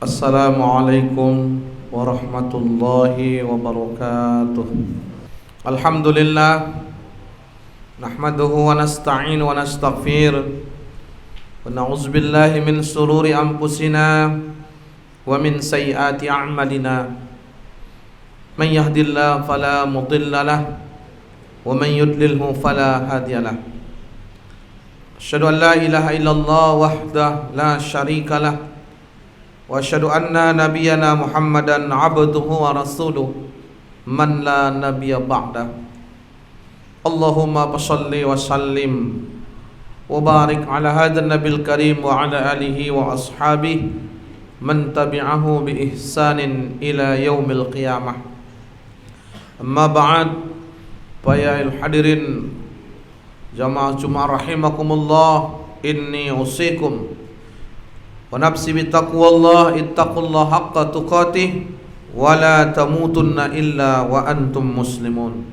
Assalamualaikum warahmatullahi wabarakatuh. Alhamdulillah, nahmaduhu wa nasta'inu wa nastaghfir wa na'udzu billahi min sururi anfusina wa min sayyiati a'malina. Man yahdihillahu fala mudilla lahu wa man yudlilhu fala hadiya lahu. Asyhadu an la ilaha illallah wahdahu la syarika lahu wa asyhadu anna nabiyyana Muhammadan abduhu wa rasuluh man la nabiyya ba'da. Allahumma shalli wa sallim wa barik ala hadzal nabil karim wa ala alihi wa ashabihi man tabi'ahu bi ihsanin ila yaumil qiyamah. Amma ba'd, ya hadirin jamaah Jumat rahimakumullah, inni usikum wa nafsi bittaqwallah, ittaqullaha haqqa tuqatih wa la tamutunna illa wa antum muslimun.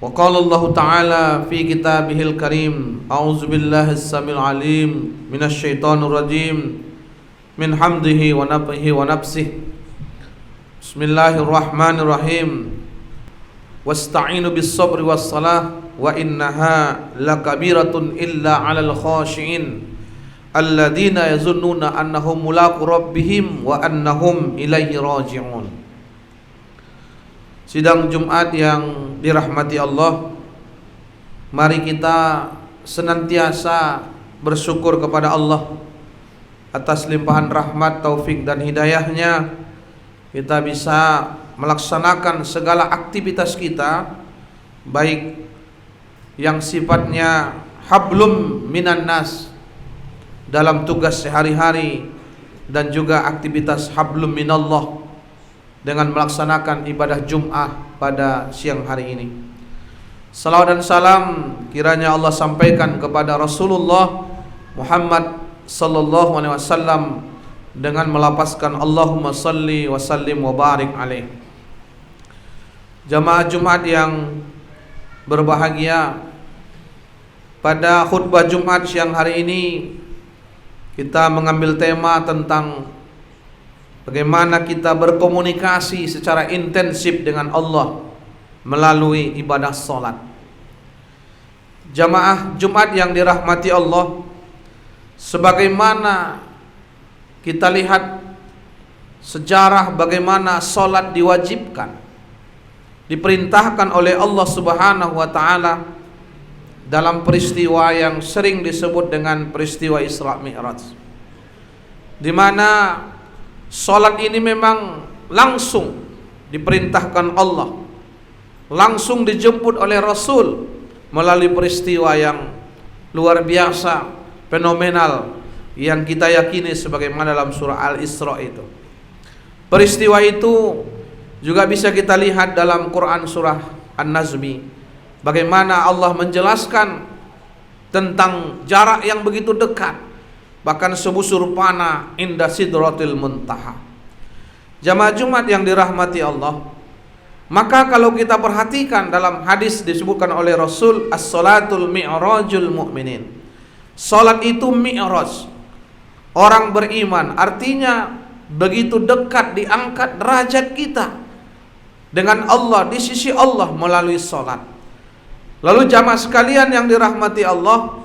Wa qala Allah ta'ala fi kitabihil karim, a'udzu billahi as-sami'il alim minasy syaithanir rajim min hamdihi wa nafthihi wa nafsihi. Bismillahirrahmanirrahim. Wasta'inu bis sabri was salah wa innaha lakabiratun illa 'alal khashi'in alladzina yazunnuna annahum mulaqu rabbihim wa annahum ilaihi raji'un. Sidang Jumat yang dirahmati Allah, mari kita senantiasa bersyukur kepada Allah atas limpahan rahmat, taufik dan hidayahnya. Kita bisa melaksanakan segala aktivitas kita, baik yang sifatnya hablum minan nas dalam tugas sehari-hari dan juga aktivitas hablum minallah dengan melaksanakan ibadah Jum'ah pada siang hari ini. Salawat dan salam kiranya Allah sampaikan kepada Rasulullah Muhammad sallallahu alaihi wasallam dengan melapaskan Allahumma salli wa sallim wa barik alaih. Jamaah Jumat yang berbahagia, pada khutbah Jumat siang hari ini kita mengambil tema tentang bagaimana kita berkomunikasi secara intensif dengan Allah melalui ibadah salat. Jamaah Jumat yang dirahmati Allah, sebagaimana kita lihat sejarah bagaimana salat diwajibkan, diperintahkan oleh Allah Subhanahu wa taala dalam peristiwa yang sering disebut dengan peristiwa Isra Mi'raj, di mana salat ini memang langsung diperintahkan Allah, langsung dijemput oleh Rasul melalui peristiwa yang luar biasa, fenomenal, yang kita yakini sebagaimana dalam surah Al-Isra itu. Peristiwa itu juga bisa kita lihat dalam Quran surah An-Nazmi, bagaimana Allah menjelaskan tentang jarak yang begitu dekat, bahkan sebusur panah inda sidratil muntaha. Jamaah Jumat yang dirahmati Allah, maka kalau kita perhatikan dalam hadis disebutkan oleh Rasul, as-salatul mi'rajul mu'minin, salat itu mi'raj orang beriman, artinya begitu dekat diangkat derajat kita dengan Allah di sisi Allah melalui salat. Lalu jamaah sekalian yang dirahmati Allah,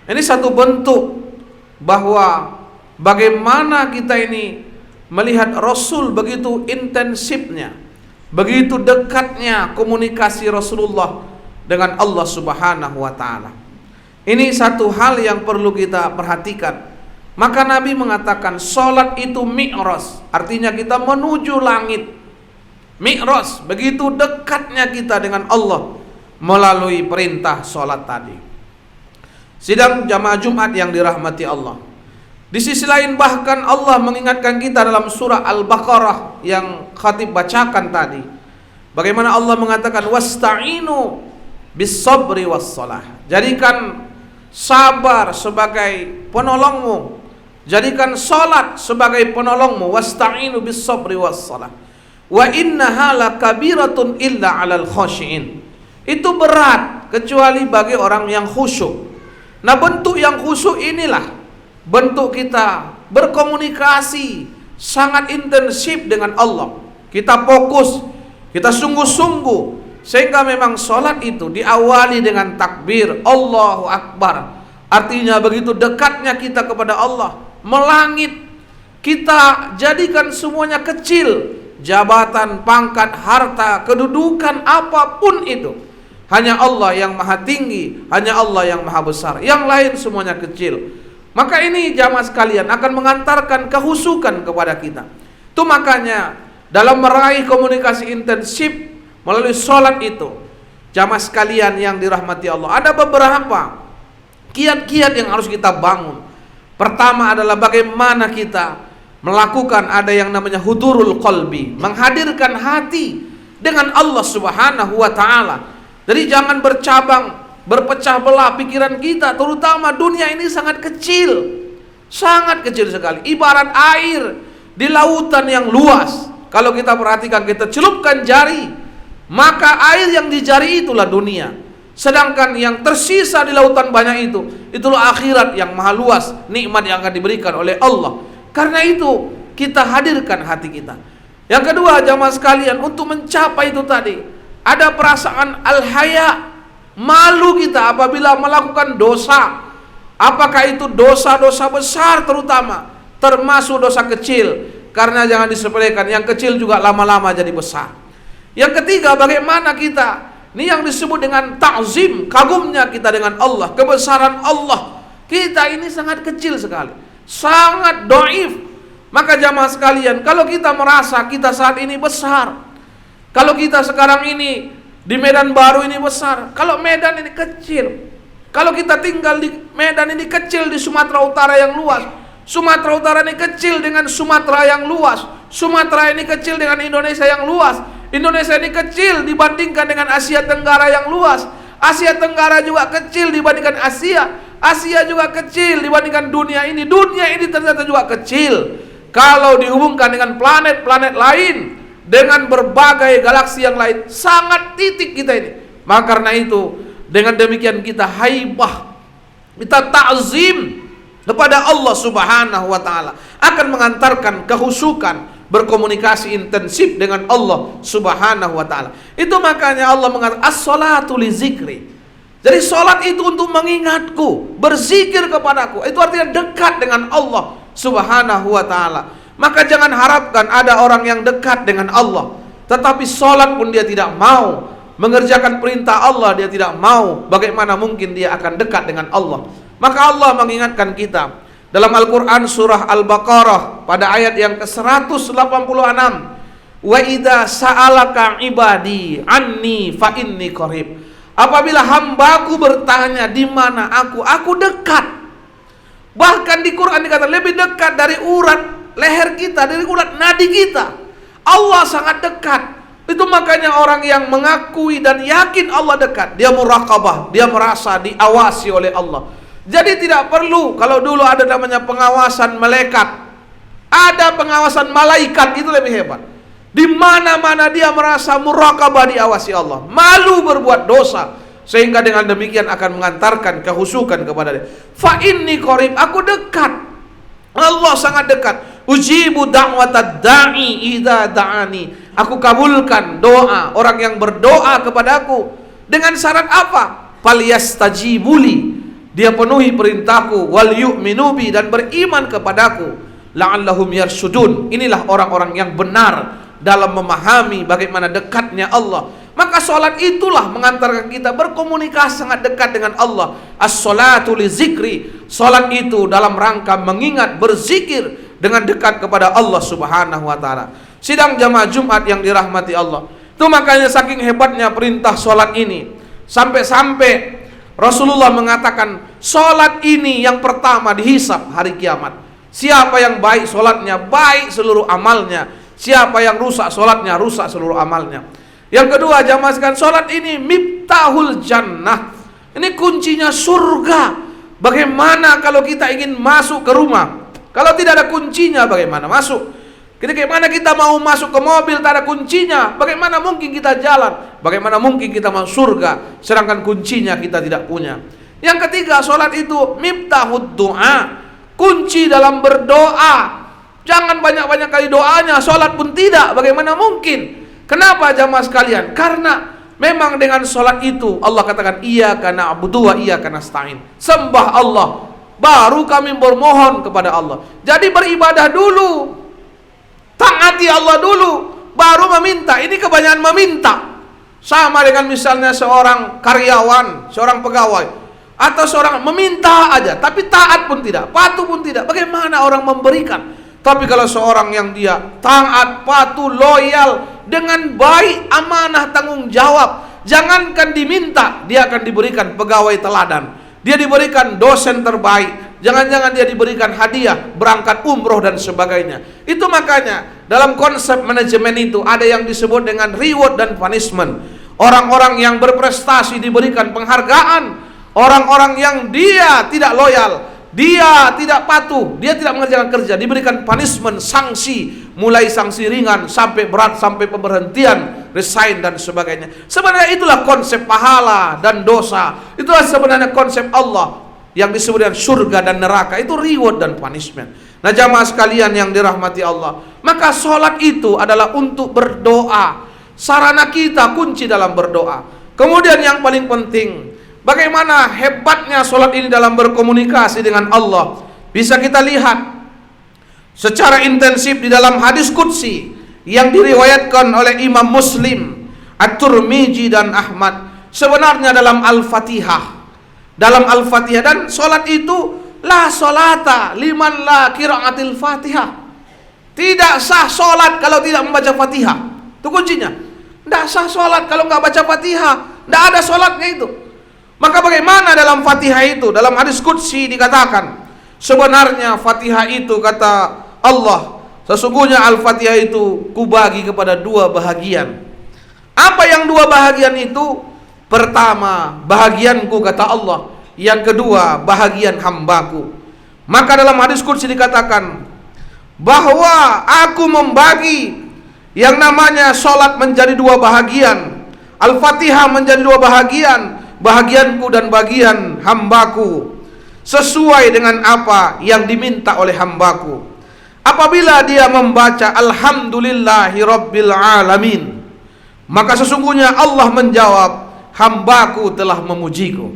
ini satu bentuk bahwa bagaimana kita ini melihat Rasul begitu intensifnya, begitu dekatnya komunikasi Rasulullah dengan Allah Subhanahu wa taala. Ini satu hal yang perlu kita perhatikan. Maka Nabi mengatakan salat itu mi'raj, artinya kita menuju langit. Mi'raj, begitu dekatnya kita dengan Allah melalui perintah salat tadi. Sidang jamaah Jumat yang dirahmati Allah, di sisi lain bahkan Allah mengingatkan kita dalam surah Al-Baqarah yang khatib bacakan tadi, bagaimana Allah mengatakan wasta'inu bis sabri was salah. Jadikan sabar sebagai penolongmu, jadikan salat sebagai penolongmu. Wasta'inu bis sabri was salah wa innaha lakabiratun illa 'alal khashiin. Itu berat kecuali bagi orang yang khusyuk. Nah, bentuk yang khusyuk inilah bentuk kita berkomunikasi sangat intensif dengan Allah. Kita fokus, kita sungguh-sungguh, sehingga memang sholat itu diawali dengan takbir Allahu Akbar. Artinya begitu dekatnya kita kepada Allah, melangit. Kita jadikan semuanya kecil, jabatan, pangkat, harta, kedudukan, apapun itu. Hanya Allah yang maha tinggi, hanya Allah yang maha besar. Yang lain semuanya kecil. Maka ini jamaah sekalian akan mengantarkan kehusukan kepada kita. Itu makanya dalam meraih komunikasi intensif melalui sholat itu, jamaah sekalian yang dirahmati Allah, ada beberapa kiat-kiat yang harus kita bangun. Pertama adalah bagaimana kita melakukan ada yang namanya hudurul qalbi, menghadirkan hati dengan Allah Subhanahu wa taala. Jadi jangan berpecah belah pikiran kita, terutama dunia ini sangat kecil sekali. Ibarat air di lautan yang luas. Kalau kita perhatikan, kita celupkan jari, maka air yang di jari itulah dunia. Sedangkan yang tersisa di lautan banyak itulah akhirat yang maha luas, nikmat yang akan diberikan oleh Allah. Karena itu kita hadirkan hati kita. Yang kedua jamaah sekalian, untuk mencapai itu tadi, ada perasaan al-haya, malu kita apabila melakukan dosa. Apakah itu dosa-dosa besar terutama, termasuk dosa kecil. Karena jangan disepelekan, yang kecil juga lama-lama jadi besar. Yang ketiga, bagaimana kita, ini yang disebut dengan ta'zim, kagumnya kita dengan Allah, kebesaran Allah. Kita ini sangat kecil sekali, sangat dhaif. Maka jamaah sekalian, kalau kita merasa kita saat ini besar, kalau kita sekarang ini di Medan Baru ini besar, kalau Medan ini kecil, kalau kita tinggal di Medan ini kecil, di Sumatera Utara yang luas, Sumatera Utara ini kecil dengan Sumatera yang luas, Sumatera ini kecil dengan Indonesia yang luas, Indonesia ini kecil dibandingkan dengan Asia Tenggara yang luas, Asia Tenggara juga kecil dibandingkan Asia, Asia juga kecil dibandingkan dunia ini ternyata juga kecil kalau dihubungkan dengan planet-planet lain, dengan berbagai galaksi yang lain, sangat titik kita ini. Maka karena itu, dengan demikian kita haibah, kita ta'zim kepada Allah Subhanahu wa taala, akan mengantarkan kehusukan, berkomunikasi intensif dengan Allah Subhanahu wa taala. Itu makanya Allah mengatakan as-sholatu li zikri. Jadi salat itu untuk mengingatku, berzikir kepadaku. Itu artinya dekat dengan Allah Subhanahu wa taala. Maka jangan harapkan ada orang yang dekat dengan Allah, tetapi salat pun dia tidak mau, mengerjakan perintah Allah dia tidak mau. Bagaimana mungkin dia akan dekat dengan Allah? Maka Allah mengingatkan kita dalam Al-Quran surah Al-Baqarah pada ayat yang ke-186, wa idza sa'alaka ibadi anni fa inni qarib. Apabila hambaku bertanya di mana aku dekat. Bahkan di Quran dikatakan lebih dekat dari urat leher kita, dari urat nadi kita. Allah sangat dekat. Itu makanya orang yang mengakui dan yakin Allah dekat, dia muraqabah, dia merasa diawasi oleh Allah. Jadi tidak perlu, kalau dulu ada namanya pengawasan malaikat, ada pengawasan malaikat, itu lebih hebat. Di mana-mana dia merasa muraqabah, diawasi Allah, malu berbuat dosa, sehingga dengan demikian akan mengantarkan kehusukan kepada dia. Fa inni qarib, aku dekat. Allah sangat dekat. Ujibu da'watad da'i idza da'ani. Aku kabulkan doa orang yang berdoa kepadaku. Dengan syarat apa? Falyastajibuli, dia penuhi perintahku, wal yu'minu bi, dan beriman kepadaku, la'allahum yarshudun. Inilah orang-orang yang benar dalam memahami bagaimana dekatnya Allah. Maka sholat itulah mengantarkan kita berkomunikasi sangat dekat dengan Allah. As-sholatu li zikri. Sholat itu dalam rangka mengingat, berzikir dengan dekat kepada Allah Subhanahu wa ta'ala. Sidang jamaah Jumat yang dirahmati Allah, itu makanya saking hebatnya perintah sholat ini, sampai-sampai Rasulullah mengatakan sholat ini yang pertama dihisab hari kiamat. Siapa yang baik sholatnya, baik seluruh amalnya. Siapa yang rusak sholatnya, rusak seluruh amalnya. Yang kedua jamaah sekalian, sholat ini miftahul jannah. Ini kuncinya surga. Bagaimana kalau kita ingin masuk ke rumah, kalau tidak ada kuncinya bagaimana masuk? Bagaimana kita mau masuk ke mobil tak ada kuncinya? Bagaimana mungkin kita jalan? Bagaimana mungkin kita masuk surga sedangkan kuncinya kita tidak punya? Yang ketiga, sholat itu miftahud doa. kunci dalam berdoa. Jangan banyak-banyak kali doanya, sholat pun tidak. Bagaimana mungkin? Kenapa jamaah sekalian? Karena memang dengan sholat itu Allah katakan iyyaka na'budu wa iyyaka nasta'in. Sembah Allah, baru kami bermohon kepada Allah. Jadi beribadah dulu, taati Allah dulu, baru meminta. Ini kebanyakan meminta. Sama dengan misalnya seorang karyawan, seorang pegawai, atau seorang meminta aja, tapi taat pun tidak, patuh pun tidak. Bagaimana orang memberikan? Tapi kalau seorang yang dia taat, patuh, loyal, dengan baik, amanah, tanggung jawab, jangankan diminta, dia akan diberikan pegawai teladan, dia diberikan dosen terbaik, jangan-jangan dia diberikan hadiah, berangkat umroh dan sebagainya. Itu makanya dalam konsep manajemen itu ada yang disebut dengan reward dan punishment. Orang-orang yang berprestasi diberikan penghargaan, orang-orang yang dia tidak loyal, dia tidak patuh, dia tidak mengerjakan kerja, diberikan punishment, sanksi, mulai sanksi ringan sampai berat, sampai pemberhentian, resign dan sebagainya. Sebenarnya itulah konsep pahala dan dosa. Itulah sebenarnya konsep Allah yang disebut dengan surga dan neraka. Itu reward dan punishment. Nah jamaah sekalian yang dirahmati Allah, maka sholat itu adalah untuk berdoa. Sarana kita kunci dalam berdoa. Kemudian yang paling penting, bagaimana hebatnya sholat ini dalam berkomunikasi dengan Allah. Bisa kita lihat secara intensif di dalam hadis qudsi yang diriwayatkan oleh Imam Muslim, At-Tirmidzi dan Ahmad. Sebenarnya dalam Al-Fatihah, dan sholat itu la sholata liman la qiraatil Fatihah. Tidak sah sholat kalau tidak membaca Fatihah. Itu kuncinya. Tidak sah sholat kalau nggak baca Fatihah. Tidak ada sholatnya itu. Maka bagaimana dalam Fatihah itu? Dalam hadis qudsi dikatakan, sebenarnya Fatihah itu kata Allah, sesungguhnya Al-Fatihah itu kubagi kepada dua bahagian. Apa yang dua bahagian itu? Pertama, bahagianku kata Allah. Yang kedua, bahagian hambaku. Maka dalam hadis qudsi dikatakan bahwa aku membagi yang namanya sholat menjadi dua bahagian, Al-Fatihah menjadi dua bahagian, bahagianku dan bagian hambaku, sesuai dengan apa yang diminta oleh hambaku. Apabila dia membaca Alhamdulillahi Rabbil Alamin, maka sesungguhnya Allah menjawab, hambaku telah memujiku.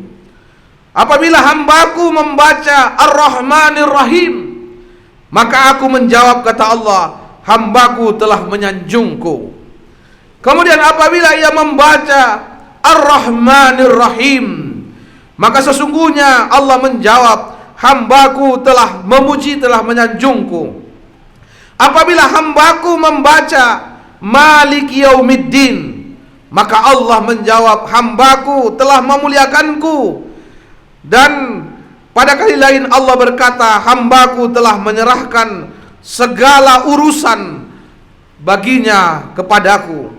Apabila hambaku membaca Ar-Rahmanir Rahim, maka aku menjawab kata Allah, hambaku telah menyanjungku. Kemudian apabila ia membaca Ar-Rahmanir Rahim, maka sesungguhnya Allah menjawab, hambaku telah memuji, telah menyanjungku. Apabila hambaku membaca Malik Yaumiddin, maka Allah menjawab, hambaku telah memuliakanku. Dan pada kali lain Allah berkata, hambaku telah menyerahkan segala urusan baginya kepadaku.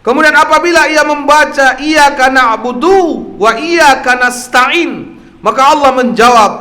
Kemudian apabila ia membaca iyyaka na'budu wa iyyaka nasta'in, maka Allah menjawab,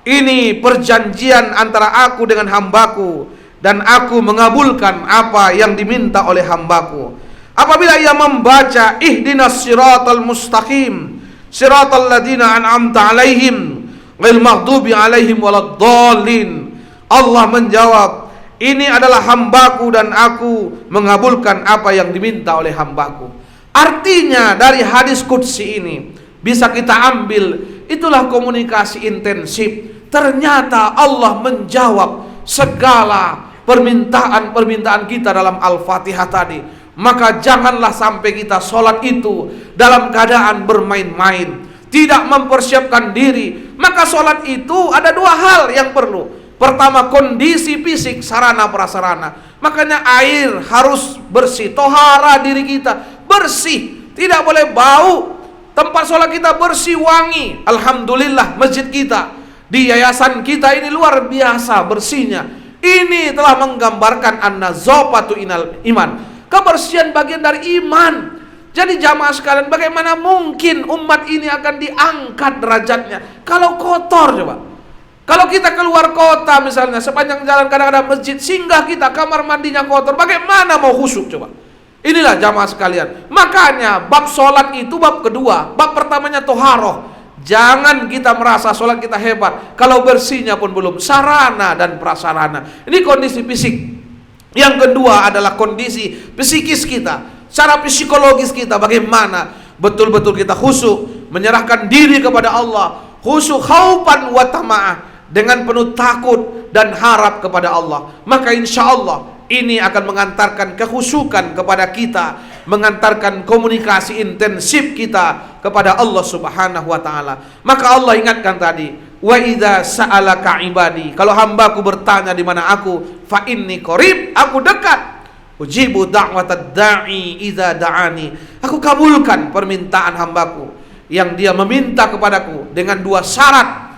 ini perjanjian antara aku dengan hambaku, dan aku mengabulkan apa yang diminta oleh hambaku. Apabila ia membaca ihdinas siratal mustaqim siratal ladzina an'amta alaihim ghairil maghdubi alaihim waladdallin, Allah menjawab, ini adalah hambaku dan aku mengabulkan apa yang diminta oleh hambaku. Artinya dari hadis qudsi ini bisa kita ambil, itulah komunikasi intensif. Ternyata Allah menjawab segala permintaan-permintaan kita dalam Al-Fatihah tadi. Maka janganlah sampai kita sholat itu dalam keadaan bermain-main, tidak mempersiapkan diri. Maka sholat itu ada dua hal yang perlu. Pertama, kondisi fisik, sarana prasarana. Makanya air harus bersih, tohara diri kita bersih, tidak boleh bau. Tempat sholat kita bersih, wangi. Alhamdulillah masjid kita di yayasan kita ini luar biasa bersihnya. Ini telah menggambarkan an-nazafatu inal iman, kebersihan bagian dari iman. Jadi jamaah sekalian, bagaimana mungkin umat ini akan diangkat derajatnya kalau kotor? Coba, kalau kita keluar kota misalnya, sepanjang jalan kadang-kadang masjid, singgah kita, kamar mandinya kotor, bagaimana mau khusyuk? Coba, inilah jamaah sekalian. Makanya bab sholat itu bab kedua. Bab pertamanya toharoh, Jangan kita merasa sholat kita hebat kalau bersihnya pun belum, sarana dan prasarana. Ini kondisi fisik. Yang kedua adalah kondisi psikis kita, secara psikologis kita bagaimana betul-betul kita khusyuk, menyerahkan diri kepada Allah, khusyuk khaufan wa tama'ah, dengan penuh takut dan harap kepada Allah. Maka insya Allah ini akan mengantarkan kekhusyukan kepada kita, mengantarkan komunikasi intensif kita kepada Allah Subhanahu wa taala. Maka Allah ingatkan tadi, wa idza sa'alaka ibadi, kalau hambaku bertanya di mana aku, fa inni qarib, aku dekat. Ujibu da'watad da'i idza da'ani, aku kabulkan permintaan hambaku yang dia meminta kepadaku dengan dua syarat.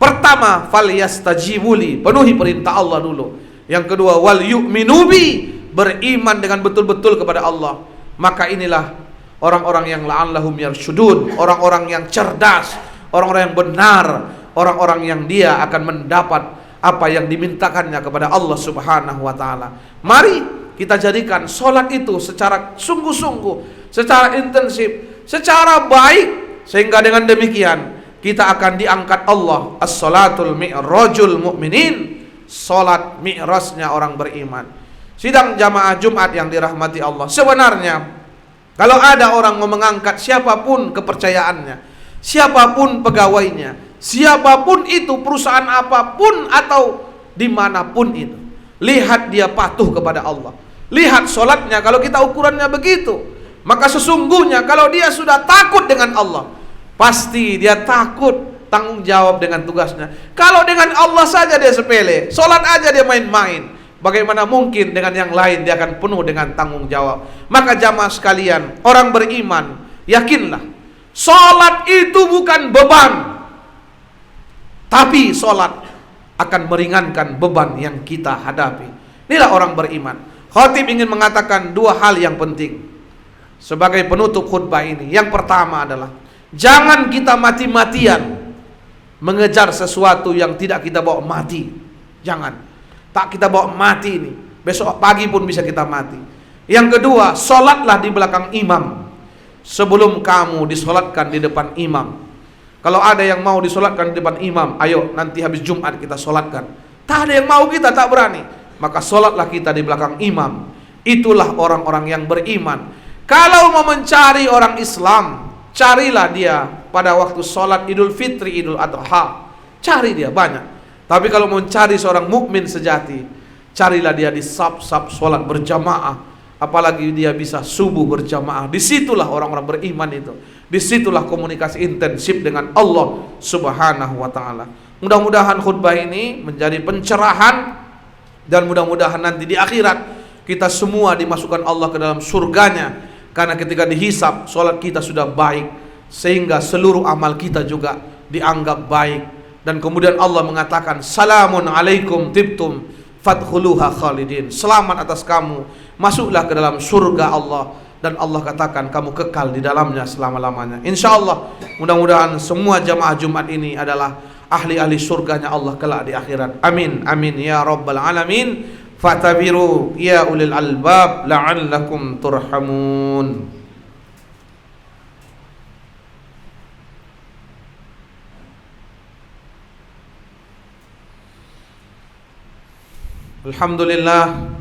Pertama, falyastajibuli, penuhi perintah Allah dulu. Yang kedua, wal yu'minu bi, beriman dengan betul-betul kepada Allah. Maka inilah orang-orang yang la'allahum yarsyudun, orang-orang yang cerdas, orang-orang yang benar, orang-orang yang dia akan mendapat apa yang dimintakannya kepada Allah Subhanahu wa taala. Mari kita jadikan sholat itu secara sungguh-sungguh, secara intensif, secara baik, sehingga dengan demikian kita akan diangkat Allah. As-salatul mi'rajul mu'minin, salat mi'rajnya orang beriman. Sidang jamaah Jumat yang dirahmati Allah, sebenarnya kalau ada orang mau mengangkat siapapun kepercayaannya, siapapun pegawainya, siapapun itu, perusahaan apapun atau dimanapun itu, lihat dia patuh kepada Allah, lihat solatnya. Kalau kita ukurannya begitu, maka sesungguhnya kalau dia sudah takut dengan Allah, pasti dia takut tanggung jawab dengan tugasnya. Kalau dengan Allah saja dia sepele, solat aja dia main-main, bagaimana mungkin dengan yang lain dia akan penuh dengan tanggung jawab. Maka jamaah sekalian, orang beriman, yakinlah, solat itu bukan beban, tapi solat akan meringankan beban yang kita hadapi. Inilah orang beriman. Khatib ingin mengatakan dua hal yang penting sebagai penutup khutbah ini. Yang pertama adalah, jangan kita mati-matian mengejar sesuatu yang tidak kita bawa mati. Jangan. Tak kita bawa mati ini, besok pagi pun bisa kita mati. Yang kedua, solatlah di belakang imam sebelum kamu disolatkan di depan imam. Kalau ada yang mau disolatkan di depan imam, ayo nanti habis Jumat kita solatkan. Tak ada yang mau, kita tak berani, maka solatlah kita di belakang imam. Itulah orang-orang yang beriman. Kalau mau mencari orang Islam, carilah dia pada waktu sholat Idul Fitri, Idul Adha. Cari dia banyak. Tapi kalau mau cari seorang mukmin sejati, carilah dia di saf-saf sholat berjamaah. Apalagi dia bisa subuh berjamaah. Disitulah orang-orang beriman itu. Disitulah komunikasi intensif dengan Allah Subhanahu wa ta'ala. Mudah-mudahan khutbah ini menjadi pencerahan, dan mudah-mudahan nanti di akhirat kita semua dimasukkan Allah ke dalam surganya. Karena ketika dihisab, sholat kita sudah baik, sehingga seluruh amal kita juga dianggap baik. Dan kemudian Allah mengatakan, salamun alaikum tibtum fadkhuluha khalidin, selamat atas kamu, masuklah ke dalam surga Allah. Dan Allah katakan, kamu kekal di dalamnya selama-lamanya. InsyaAllah mudah-mudahan semua jamaah Jumat ini adalah ahli-ahli surganya Allah kelak di akhirat. Amin, amin ya rabbal alamin. Fatabiru ya ulil albab la'allakum turhamun. Alhamdulillah,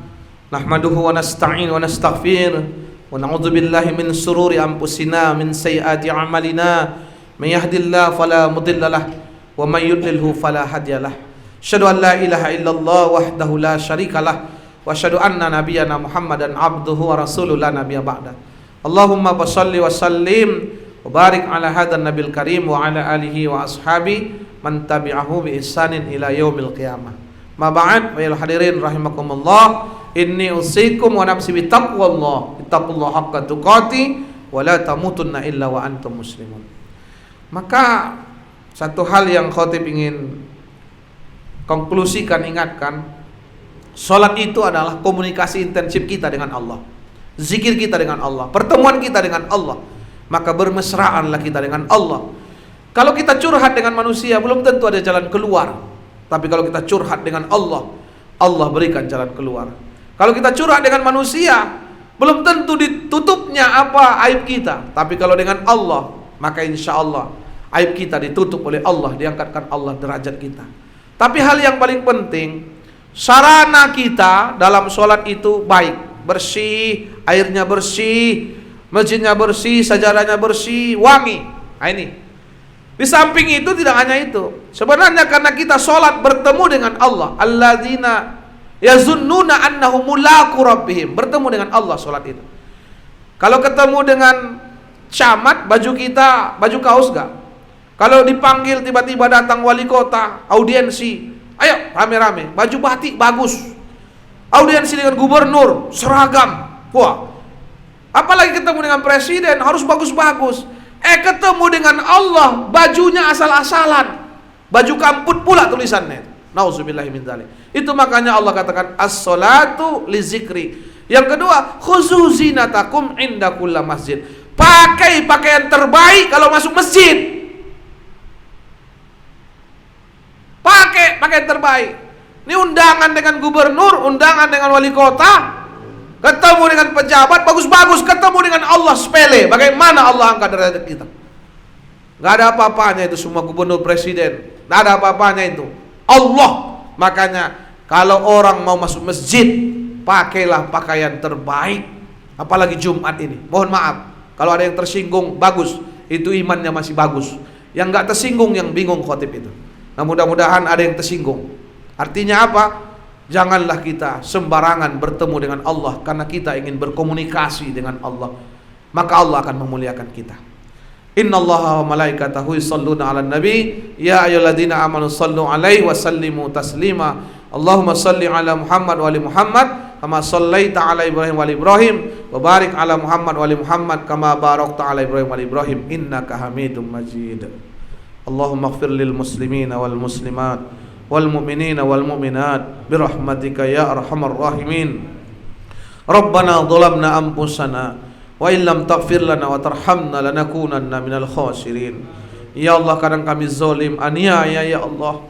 nahmaduhu wa nasta'in wa nastaghfir wa na'udzu billahi min sururi anfusina min sayyiati a'malina, may yahdihillahu fala mudilla lahu wa may yudlilhu fala hadiyalah. Asyhadu an la ilaha illallah wahdahu la syarikalah wa asyhadu anna nabiyyana Muhammadan abduhu wa rasuluhu la nabiyya ba'da. Allahumma shalli wa sallim wa barik ala hadzal nabil karim wa ala alihi wa ashabi man tabi'ahu bi ihsanin ila yaumil qiyamah. Ma ba'd, wa hadirin rahimakumullah, inni usikum wa nafsi bi taqwallah, ittaqullaha haqqa tuqati wa la tamutunna illa wa antum muslimun. Maka satu hal yang khatib ingin konklusikan, ingatkan, salat itu adalah komunikasi intensif kita dengan Allah, zikir kita dengan Allah, pertemuan kita dengan Allah. Maka bermesraanlah kita dengan Allah. Kalau kita curhat dengan manusia, belum tentu ada jalan keluar. Tapi kalau kita curhat dengan Allah, Allah berikan jalan keluar. Kalau kita curhat dengan manusia, belum tentu ditutupnya apa aib kita. Tapi kalau dengan Allah, maka insya Allah Aib kita ditutup oleh Allah, diangkatkan Allah derajat kita. Tapi hal yang paling penting, sarana kita dalam sholat itu baik, bersih, airnya bersih, masjidnya bersih, sajadahnya bersih, wangi. Nah, ini. Di samping itu tidak hanya itu. Sebenarnya karena kita sholat bertemu dengan Allah, alladzina yazunnuna annahum mulaqu rabbihim, bertemu dengan Allah sholat itu. Kalau ketemu dengan camat, baju kita, baju kaos gak? Kalau dipanggil tiba-tiba datang wali kota, audiensi, ayo rame-rame, baju batik bagus. Audiensi dengan gubernur, seragam. Wah. Apalagi ketemu dengan presiden, harus bagus-bagus. Ketemu dengan Allah, bajunya asal-asalan. Baju kamput pula tulisannya. Nauzubillahi min dzalik. Itu makanya Allah katakan as-salatu li zikri. Yang kedua, khuzu zinatakum inda kulli masjid. Pakai pakaian terbaik kalau masuk masjid. Pakai pakaian terbaik. Ini undangan dengan gubernur, undangan dengan wali kota, ketemu dengan pejabat bagus-bagus, ketemu dengan Allah sepele. Bagaimana Allah angkat derajat kita? Gak ada apa-apanya itu semua gubernur presiden. Gak ada apa-apanya itu. Allah. Makanya kalau orang mau masuk masjid, pakailah pakaian terbaik. Apalagi Jumat ini. Mohon maaf, kalau ada yang tersinggung, bagus. Itu imannya masih bagus. Yang gak tersinggung, yang bingung khotib itu. Nah, mudah-mudahan ada yang tersinggung. Artinya apa? Janganlah kita sembarangan bertemu dengan Allah, karena kita ingin berkomunikasi dengan Allah. Maka Allah akan memuliakan kita. Innallaha wa malaikatahu yusholluna 'alan nabi ya ayyuhalladzina amanu shallu 'alaihi wa sallimu taslima. Allahumma shalli 'ala Muhammad wa ali Muhammad kama shallaita 'ala Ibrahim wa ali Ibrahim wa barik 'ala Muhammad wa ali Muhammad kama barakta 'ala Ibrahim wa ali Ibrahim innaka Hamidum Majid. Allahumma ighfir lil muslimina wal muslimat wal mu'minina wal mu'minat birahmatika ya arhamar rahimin. Rabbana dhalamna anfusana wa illam taghfir lana wa tarhamna lanakunanna minal khasirin. Ya Allah, kadang kami zalim, aniaya ya Allah.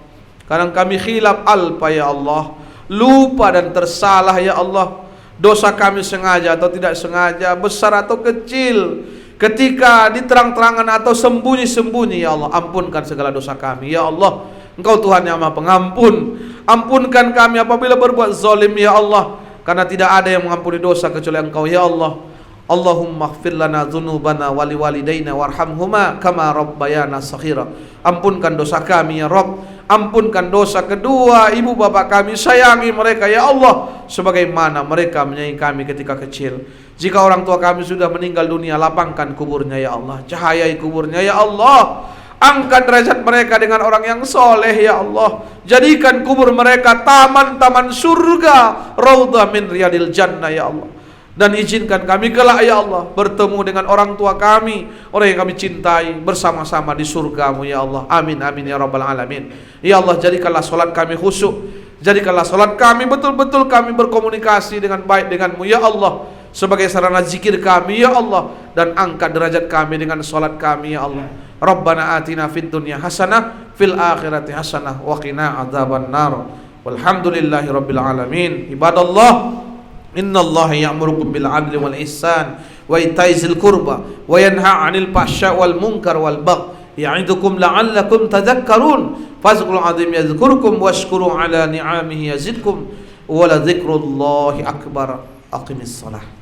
Kadang kami khilaf alpa ya Allah. Lupa dan tersalah ya Allah. Dosa kami sengaja atau tidak sengaja, besar atau kecil, ketika diterang-terangan atau sembunyi-sembunyi ya Allah, ampunkan segala dosa kami ya Allah. Engkau Tuhan yang Maha Pengampun. Ampunkan kami apabila berbuat zalim ya Allah, karena tidak ada yang mengampuni dosa kecuali Engkau ya Allah. Allahumma ighfir lana dzunubana wa liwalidayna warhamhuma kama rabbayana shaghira. Ampunkan dosa kami ya Rabb. Ampunkan dosa kedua ibu bapak kami, sayangi mereka ya Allah sebagaimana mereka menyayangi kami ketika kecil. Jika orang tua kami sudah meninggal dunia, lapangkan kuburnya ya Allah, cahayai kuburnya ya Allah. Angkat derajat mereka dengan orang yang soleh ya Allah. Jadikan kubur mereka taman-taman surga, raudhah min riyadil jannah ya Allah. Dan izinkan kami kelak ya Allah bertemu dengan orang tua kami, orang yang kami cintai, bersama-sama di surgamu ya Allah. Amin amin ya rabbal alamin. Ya Allah, jadikanlah solat kami khusyuk. Jadikanlah solat kami betul-betul kami berkomunikasi dengan baik denganmu ya Allah, sebagai sarana zikir kami ya Allah. Dan angkat derajat kami dengan solat kami ya Allah. Rabbana atina fid dunya hasanah, fil akhirati hasanah, wa qina adzaban nar. Walhamdulillahi rabbil alamin. Ibadallah, innallaha ya'murukum bil 'adli wal ihsan wa itaizil qurba wa yanha 'anil fahsya wal munkar wal baghi ya'idukum la'allakum tadhakkarun. Fazkurul 'azim yadhkurkum washkuru 'ala ni'amihi yazidkum wa la dzikrullahi akbar. Aqimis shalah.